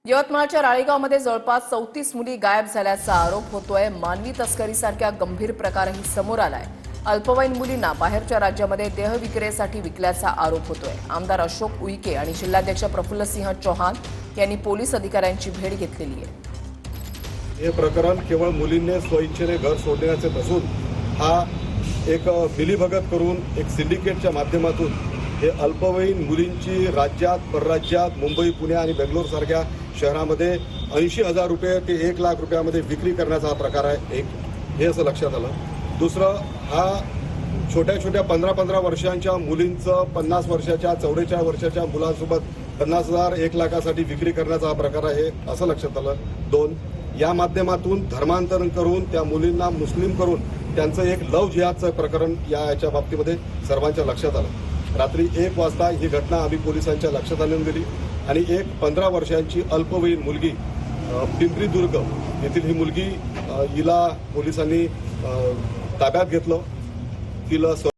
यवतमाळच्या राळेगावमध्ये जवळपास 34 मुली गायब झाल्याचा आरोप होतोय। मानवी तस्करीसारख्या गंभीर प्रकारही समोर आलाय। अल्पवयीन मुलींना बाहेरच्या राज्यामध्ये देहविक्रीसाठी विकल्याचा आरोप होतोय। आमदार अशोक उईके आणि जिल्हाध्यक्ष प्रफुल्लसिंह चौहान यांनी पोलीस अधिकाऱ्यांची भेट घेतलेली आहे। हे प्रकरण केवळ मुलींनी स्वइच्छेने घर सोडण्याचे नसून हा एक मिलीभगत करून एक सिंडिकेटच्या माध्यमातून हे अल्पवयीन मुलींची राज्यात परराज्यात मुंबई पुणे आणि बेंगलोर सारख्या शहरामध्ये 80,000 रुपये ते 1 लाख रुपयामध्ये विक्री करण्याचा हा प्रकार आहे। एक हे असं लक्षात आलं। दुसरं, हा छोट्या छोट्या 15-15 वर्षांच्या मुलींचं 50 वर्षाच्या 44 वर्षाच्या मुलांसोबत 50,000 1 लाखासाठी विक्री करण्याचा हा प्रकार आहे असं लक्षात आलं। 2, या माध्यमातून धर्मांतरण करून त्या मुलींना मुस्लिम करून त्यांचं एक लव जिहादचं प्रकरण याच्या बाबतीमध्ये सर्वांच्या लक्षात आलं। रात्री 1 वाजता ही घटना आम्ही पोलिसांच्या लक्षात आणून दिली आणि एक 15 वर्षांची अल्पवयीन मुलगी पिंपरी-दुर्ग येथील ही मुलगी हिला पोलिसांनी ताब्यात घेतलं। तिला